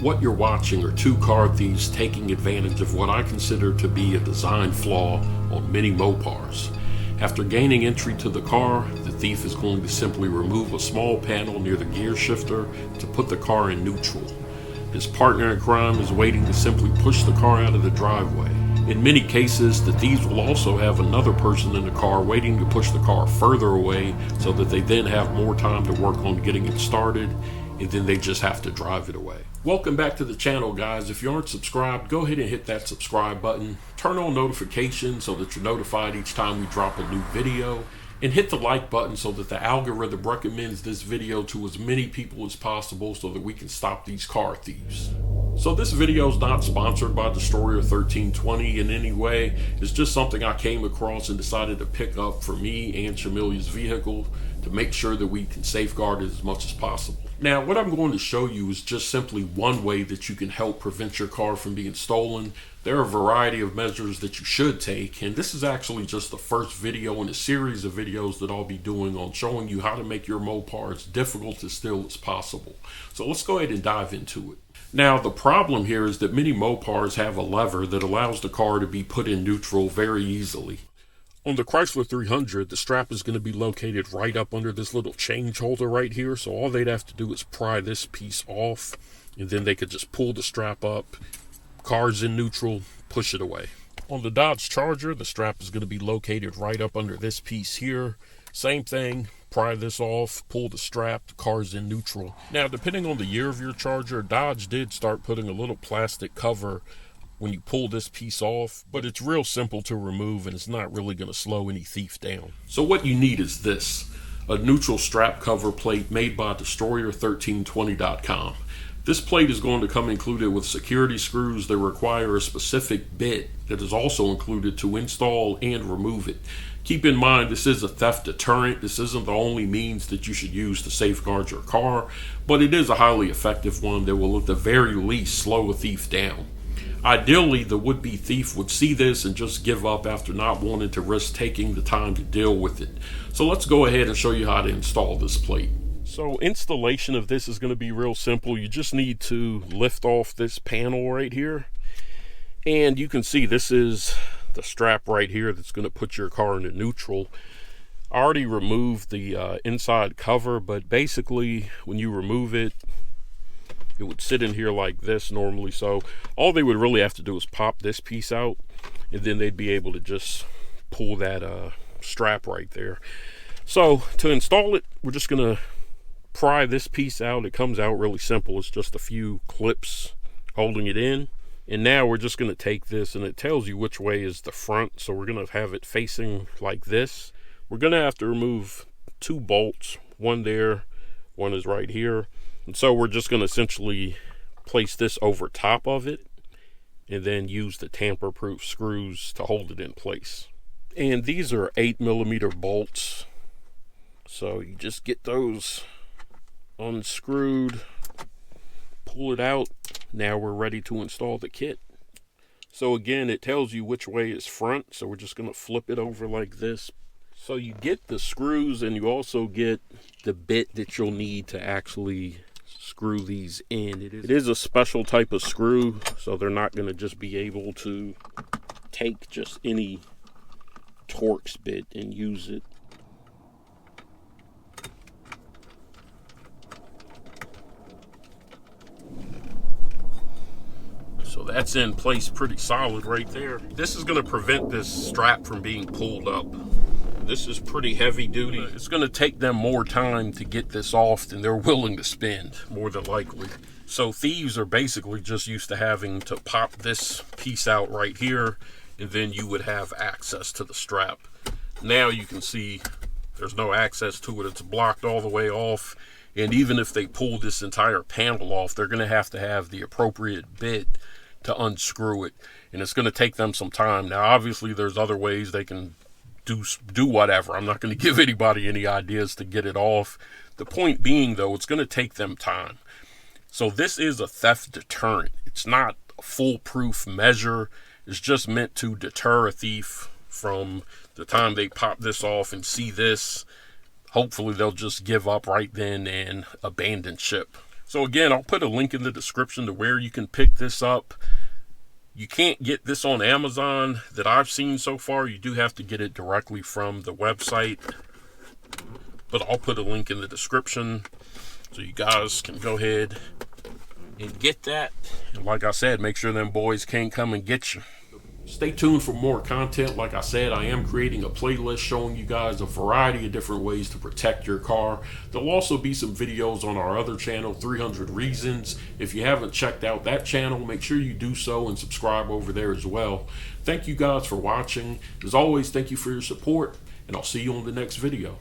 What you're watching are two car thieves taking advantage of what I consider to be a design flaw on many Mopars. After gaining entry to the car, the thief is going to simply remove a small panel near the gear shifter to put the car in neutral. His partner in crime is waiting to simply push the car out of the driveway. In many cases, the thieves will also have another person in the car waiting to push the car further away so that they then have more time to work on getting it started, and then they just have to drive it away. Welcome back to the channel, guys. If you aren't subscribed, go ahead and hit that subscribe button. Turn on notifications so that you're notified each time we drop a new video. And hit the like button so that the algorithm recommends this video to as many people as possible so that we can stop these car thieves. So this video is not sponsored by Destroyer 1320 in any way. It's just something I came across and decided to pick up for me and Shamilia's vehicle to make sure that we can safeguard it as much as possible. Now, what I'm going to show you is just simply one way that you can help prevent your car from being stolen. There are a variety of measures that you should take, and this is actually just the first video in a series of videos that I'll be doing on showing you how to make your Mopar as difficult to steal as possible. So let's go ahead and dive into it. Now, the problem here is that many Mopars have a lever that allows the car to be put in neutral very easily. On the Chrysler 300, the strap is going to be located right up under this little change holder right here. So all they'd have to do is pry this piece off, and then they could just pull the strap up, car's in neutral, push it away. On the Dodge Charger, the strap is going to be located right up under this piece here. Same thing, pry this off, pull the strap, the car's in neutral. Now, depending on the year of your Charger, Dodge did start putting a little plastic cover when you pull this piece off, but it's real simple to remove and it's not really going to slow any thief down. So what you need is this, a neutral strap cover plate made by Destroyer1320.com. This plate is going to come included with security screws that require a specific bit that is also included to install and remove it. Keep in mind, this is a theft deterrent. This isn't the only means that you should use to safeguard your car, but it is a highly effective one that will at the very least slow a thief down. Ideally, the would-be thief would see this and just give up after not wanting to risk taking the time to deal with it. So let's go ahead and show you how to install this plate. So installation of this is going to be real simple. You just need to lift off this panel right here. And you can see this is the strap right here that's going to put your car into neutral. I already removed the inside cover, but basically when you remove it, it would sit in here like this normally. So all they would really have to do is pop this piece out, and then they'd be able to just pull that strap right there. So to install it, we're just going to pry this piece out. It comes out really simple. It's just a few clips holding it in. And now we're just going to take this, and it tells you which way is the front. So we're going to have it facing like this. We're going to have to remove two bolts. One there, one is right here. And so we're just going to essentially place this over top of it and then use the tamper-proof screws to hold it in place. And these are 8mm bolts. So you just get those unscrewed, pull it out. Now we're ready to install the kit. So again, it tells you which way is front. So we're just going to flip it over like this. So you get the screws, and you also get the bit that you'll need to actually screw these in. It is a special type of screw, so they're not going to just be able to take just any Torx bit and use it. So that's in place pretty solid right there. This is going to prevent this strap from being pulled up. This is pretty heavy duty. It's going to take them more time to get this off than they're willing to spend, more than likely. So thieves are basically just used to having to pop this piece out right here, and then you would have access to the strap. Now you can see there's no access to it. It's blocked all the way off. And even if they pull this entire panel off, they're going to have the appropriate bit to unscrew it. And it's going to take them some time. Now, obviously, there's other ways they can do whatever. I'm not going to give anybody any ideas to get it off. The point being, though, it's going to take them time. So this is a theft deterrent. It's not a foolproof measure. It's just meant to deter a thief from the time they pop this off and see this. Hopefully they'll just give up right then and abandon ship. So again, I'll put a link in the description to where you can pick this up. You can't get this on Amazon that I've seen so far. You do have to get it directly from the website. But I'll put a link in the description so you guys can go ahead and get that. And like I said, make sure them boys can't come and get you. Stay tuned for more content. Like I said, I am creating a playlist showing you guys a variety of different ways to protect your car. There'll also be some videos on our other channel, 300 Reasons. If you haven't checked out that channel, make sure you do so and subscribe over there as well. Thank you guys for watching. As always, thank you for your support, and I'll see you on the next video.